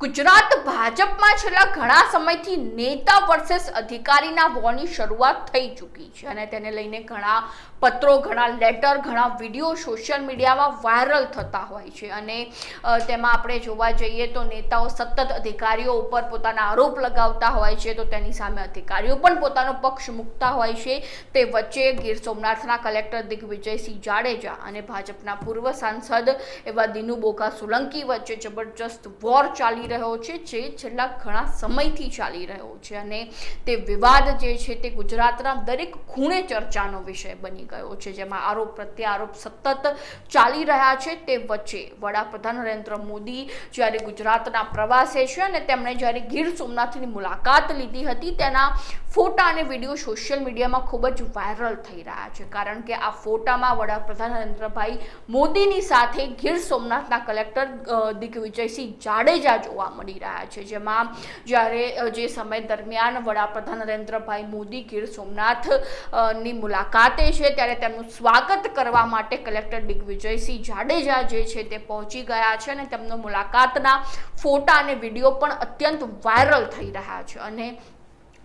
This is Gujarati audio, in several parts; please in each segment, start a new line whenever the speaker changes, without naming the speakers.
ગુજરાત ભાજપમાં છેલ્લા ઘણા સમયથી નેતા વર્સેસ અધિકારીના વોરની શરૂઆત થઈ ચૂકી છે અને તેને લઈને ઘણા પત્રો, ઘણા લેટર, ઘણા વિડીયો સોશિયલ મીડિયામાં વાયરલ થતા હોય છે અને તેમાં આપણે જોવા જઈએ તો નેતાઓ સતત અધિકારીઓ ઉપર પોતાના આરોપ લગાવતા હોય છે તો તેની સામે અધિકારીઓ પણ પોતાનો પક્ષ મૂકતા હોય છે। તે વચ્ચે ગીર સોમનાથના કલેક્ટર દિગ્વિજયસિંહ જાડેજા અને ભાજપના પૂર્વ સાંસદ એવા દિનુ બોઘા સોલંકી વચ્ચે જબરજસ્ત વોર ચાલી રહ્યો છે જે છેલ્લા ઘણા સમયથી ચાલી રહ્યો છે અને તે વિવાદ જે છે તે ગુજરાતના દરેક ખૂણે ચર્ચાનો વિષય બની ગયો છે, જેમાં આરોપ પ્રત્યે આરોપ સતત ચાલી રહ્યા છે। તે વચ્ચે વડાપ્રધાન નરેન્દ્ર મોદી જ્યારે ગુજરાતના પ્રવાસે છે અને તેમણે જ્યારે ગીર સોમનાથની મુલાકાત લીધી હતી તેના ફોટા અને વિડીયો સોશિયલ મીડિયામાં ખૂબ જ વાયરલ થઈ રહ્યા છે, કારણ કે આ ફોટામાં વડાપ્રધાન નરેન્દ્રભાઈ મોદીની સાથે ગીર સોમનાથના કલેક્ટર દિગ્વિજયસિંહ જાડેજા જોવા મળી રહ્યા છે, જેમાં જ્યારે જે સમય દરમિયાન વડાપ્રધાન નરેન્દ્રભાઈ મોદી ગીર સોમનાથ ની મુલાકાતે છે ત્યારે તેમનું સ્વાગત કરવા માટે કલેક્ટર દિગ્વિજયસિંહ જાડેજા જે છે તે પહોંચી ગયા છે અને તેમનો મુલાકાતના ફોટા અને વિડીયો પણ અત્યંત વાયરલ થઈ રહ્યા છે અને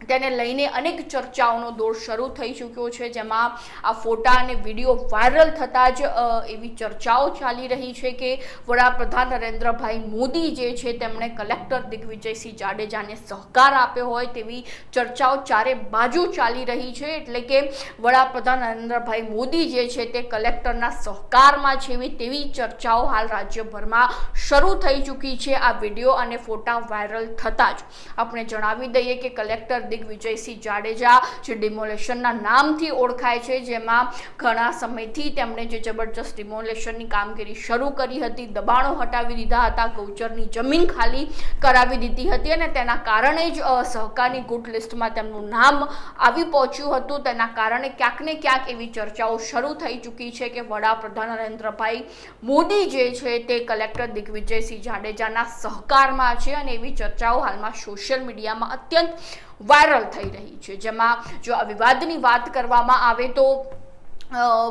તેને લઈને અનેક ચર્ચાઓનો દોર શરૂ થઈ ચૂક્યો છે, જેમાં આ ફોટા અને વિડીયો વાયરલ થતાં જ એવી ચર્ચાઓ ચાલી રહી છે કે વડાપ્રધાન નરેન્દ્રભાઈ મોદી જે છે તેમણે કલેક્ટર દિગ્વિજયસિંહ જાડેજાને સહકાર આપ્યો હોય તેવી ચર્ચાઓ ચારે બાજુ ચાલી રહી છે। એટલે કે વડાપ્રધાન નરેન્દ્રભાઈ મોદી જે છે તે કલેક્ટરના સહકારમાં છે તેવી ચર્ચાઓ હાલ રાજ્યભરમાં શરૂ થઈ ચૂકી છે। આ વિડીયો અને ફોટા વાયરલ થતાં જ આપણે જણાવી દઈએ કે કલેક્ટર દિગ્વિજયસિંહ જાડેજા જે ડિમોલેશનના નામથી ઓળખાય છે, જેમાં ઘણા સમયથી તેમણે જે જબરજસ્ત ડિમોલેશનની કામગીરી શરૂ કરી હતી, દબાણો હટાવી દીધા હતા, ગૌચરની જમીન ખાલી કરાવી દીધી હતી અને તેના કારણે જ સહકારની ગુડ લિસ્ટમાં તેમનું નામ આવી પહોંચ્યું હતું। તેના કારણે ક્યાંક ને ક્યાંક એવી ચર્ચાઓ શરૂ થઈ ચૂકી છે કે વડાપ્રધાન નરેન્દ્રભાઈ મોદી જે છે તે કલેક્ટર દિગ્વિજયસિંહ જાડેજાના સહકારમાં છે અને એવી ચર્ચાઓ હાલમાં સોશિયલ મીડિયામાં અત્યંત વાયરલ થઈ રહી છે, જેમાં જો આ વિવાદની વાત કરવામાં આવે તો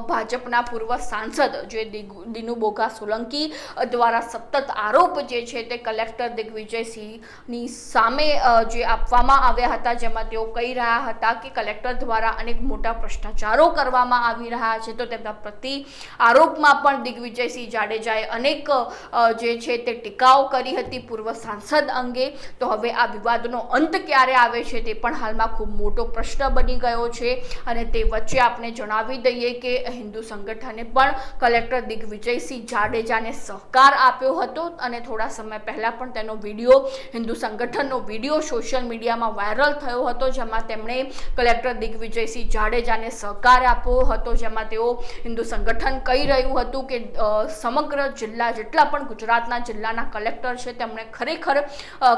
ભાજપના પૂર્વ સાંસદ જે દિનુ બોઘા સોલંકી દ્વારા સતત આરોપ જે છે તે કલેક્ટર દિગ્વિજયસિંહની સામે જે આપવામાં આવ્યા હતા, જેમાં તેઓ કહી રહ્યા હતા કે કલેક્ટર દ્વારા અનેક મોટા ભ્રષ્ટાચારો કરવામાં આવી રહ્યા છે, તો તેમના પ્રતિ આરોપમાં પણ દિગ્વિજયસિંહ જાડેજાએ અનેક જે છે તે ટીકાઓ કરી હતી પૂર્વ સાંસદ અંગે। તો હવે આ વિવાદનો અંત ક્યારે આવે છે તે પણ હાલમાં ખૂબ મોટો પ્રશ્ન બની ગયો છે અને તે વચ્ચે આપણે જણાવી દઈએ કે હિન્દુ સંગઠને પણ કલેક્ટર દિગ્વિજયસિંહ જાડેજાને સહકાર આપ્યો હતો અને થોડા સમય પહેલા પણ તેનો વિડીયો હિન્દુ સંગઠનનો વિડીયો સોશિયલ મીડિયામાં વાયરલ થયો હતો, જેમાં તેમણે કલેક્ટર દિગ્વિજયસિંહ જાડેજાને સહકાર આપ્યો હતો, જેમાં તેઓ હિન્દુ સંગઠન કહી રહ્યું હતું કે સમગ્ર જિલ્લા જેટલા પણ ગુજરાતના જિલ્લાના કલેક્ટર છે તેમણે ખરેખર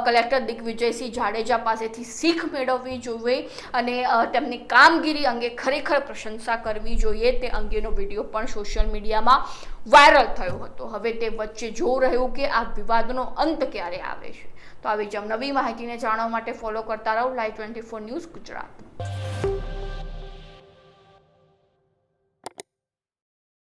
કલેક્ટર દિગ્વિજયસિંહ જાડેજા પાસેથી શીખ મેળવવી જોઈએ અને તેમની કામગીરી અંગે ખરેખર પ્રશંસા કરવી જોઈએ। તે અંગેનો વિડીયો પણ સોશિયલ મીડિયામાં વાયરલ થયો હતો। હવે તે વચ્ચે જોઈ રહ્યું કે આ વિવાદનો અંત ક્યારે આવે છે। તો આવી જ નવી માહિતીને જાણવા માટે ફોલો કરતા રહો Live 24 ન્યૂઝ ગુજરાત।